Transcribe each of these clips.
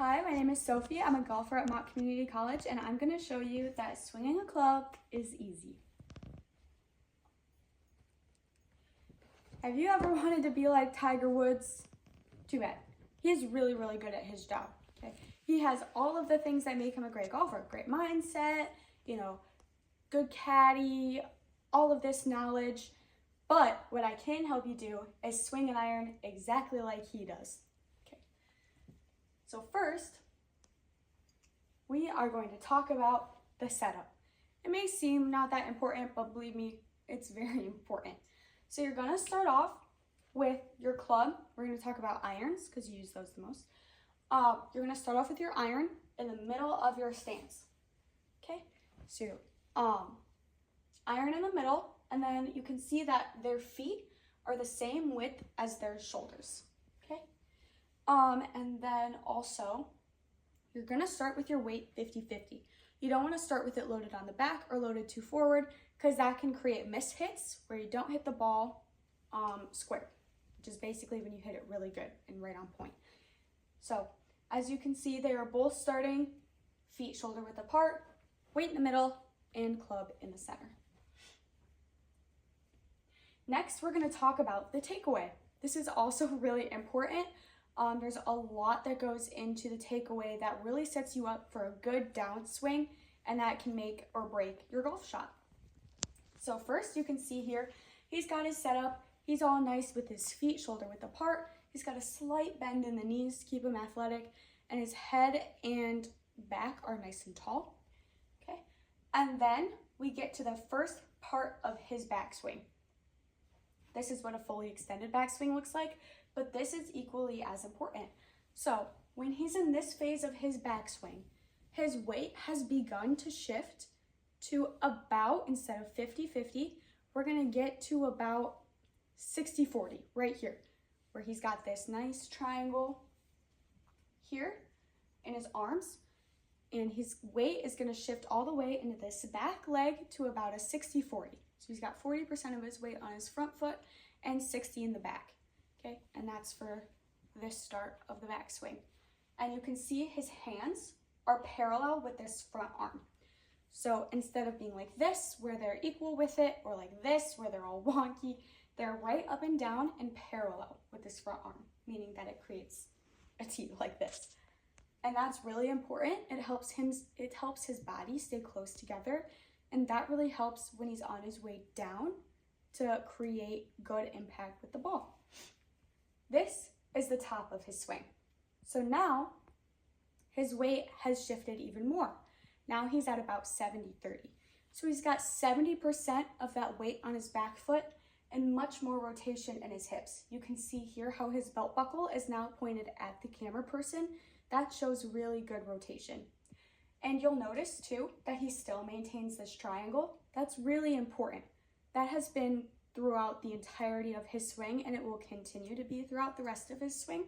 Hi, my name is Sophie. I'm a golfer at Mott Community College, and I'm going to show you that swinging a club is easy. Have you ever wanted to be like Tiger Woods? Too bad. He is really, really good at his job. Okay, he has all of the things that make him a great golfer. Great mindset, good caddy, all of this knowledge. But what I can help you do is swing an iron exactly like he does. So first, we are going to talk about the setup. It may seem not that important, but believe me, it's very important. So you're gonna start off with your club. We're gonna talk about irons because you use those the most. You're gonna start off with your iron in the middle of your stance. Okay, so iron in the middle, and then you can see that their feet are the same width as their shoulders. And then also, you're gonna start with your weight 50-50. You don't wanna start with it loaded on the back or loaded too forward because that can create miss hits where you don't hit the ball square, which is basically when you hit it really good and right on point. So, as you can see, they are both starting feet shoulder width apart, weight in the middle, and club in the center. Next, we're gonna talk about the takeaway. This is also really important. There's a lot that goes into the takeaway that really sets you up for a good downswing, and that can make or break your golf shot. So first, you can see here, he's got his setup. He's all nice with his feet shoulder width apart. He's got a slight bend in the knees to keep him athletic, and his head and back are nice and tall. Okay, and then we get to the first part of his backswing. This is what a fully extended backswing looks like, but this is equally as important. So when he's in this phase of his backswing, his weight has begun to shift to about, instead of 50-50, we're gonna get to about 60-40 right here, where he's got this nice triangle here in his arms, and his weight is gonna shift all the way into this back leg to about a 60-40. So he's got 40% of his weight on his front foot and 60 in the back. Okay, and that's for this start of the backswing. And you can see his hands are parallel with this front arm. So instead of being like this, where they're equal with it, or like this, where they're all wonky, they're right up and down and parallel with this front arm, meaning that it creates a T like this. And that's really important. It helps his body stay close together, and that really helps when he's on his way down to create good impact with the ball. This is the top of his swing. So now his weight has shifted even more. Now he's at about 70-30. So he's got 70% of that weight on his back foot and much more rotation in his hips. You can see here how his belt buckle is now pointed at the camera person. That shows really good rotation. And you'll notice too that he still maintains this triangle. That's really important. That has been throughout the entirety of his swing, and it will continue to be throughout the rest of his swing.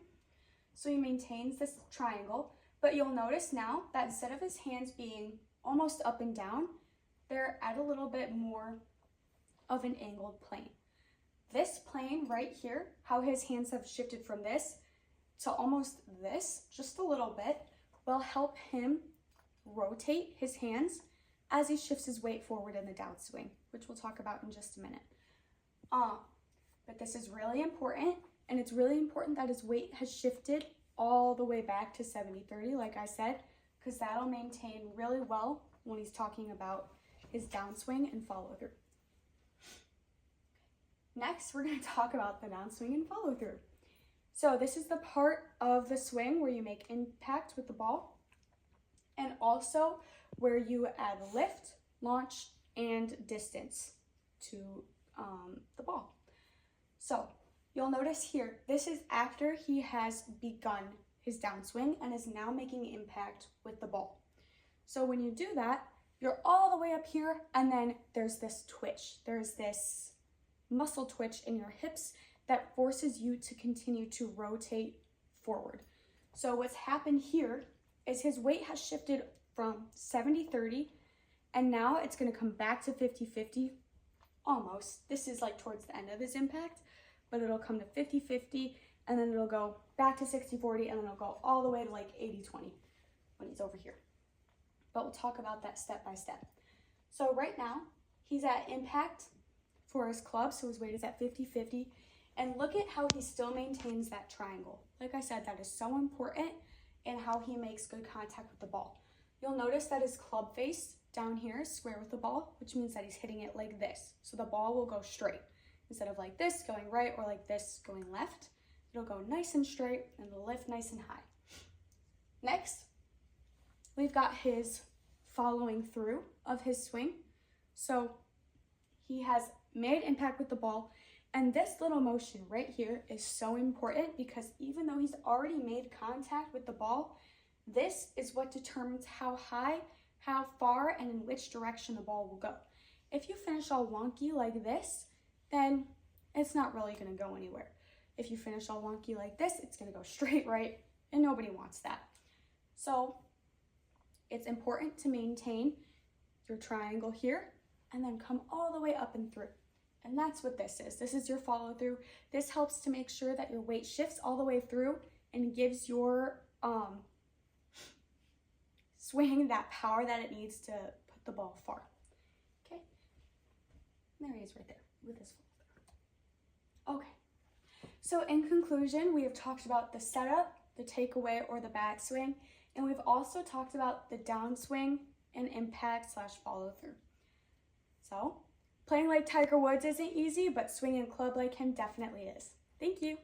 So he maintains this triangle, but you'll notice now that instead of his hands being almost up and down, they're at a little bit more of an angled plane. This plane right here, how his hands have shifted from this to almost this, just a little bit, will help him rotate his hands as he shifts his weight forward in the downswing, which we'll talk about in just a minute. But this is really important, and it's really important that his weight has shifted all the way back to 70-30, like I said, because that'll maintain really well when he's talking about his downswing and follow through. Next, we're going to talk about the downswing and follow through. So this is the part of the swing where you make impact with the ball, and also where you add lift, launch, and distance to the ball. So you'll notice here, this is after he has begun his downswing and is now making impact with the ball. So when you do that, you're all the way up here, and then there's this twitch. There's this muscle twitch in your hips that forces you to continue to rotate forward. So what's happened here is his weight has shifted from 70-30, and now it's gonna come back to 50-50, almost. This is like towards the end of his impact, but it'll come to 50-50, and then it'll go back to 60-40, and then it'll go all the way to like 80-20 when he's over here. But we'll talk about that step by step. So right now, he's at impact for his club, so his weight is at 50-50, and look at how he still maintains that triangle. Like I said, that is so important in how he makes good contact with the ball. You'll notice that his club face down here is square with the ball, which means that he's hitting it like this. So the ball will go straight. Instead of like this going right or like this going left, it'll go nice and straight and it'll lift nice and high. Next, we've got his following through of his swing. So he has made impact with the ball, and this little motion right here is so important because even though he's already made contact with the ball, this is what determines how high, how far, and in which direction the ball will go. If you finish all wonky like this, then it's not really going to go anywhere. If you finish all wonky like this, it's going to go straight right, and nobody wants that. So it's important to maintain your triangle here and then come all the way up and through. And that's what this is. This is your follow through. This helps to make sure that your weight shifts all the way through and gives your swing that power that it needs to put the ball far. Okay, and there he is right there with his follow through. Okay, so in conclusion, we have talked about the setup, the takeaway or the backswing, and we've also talked about the downswing and impact / follow through. So playing like Tiger Woods isn't easy, but swinging a club like him definitely is. Thank you.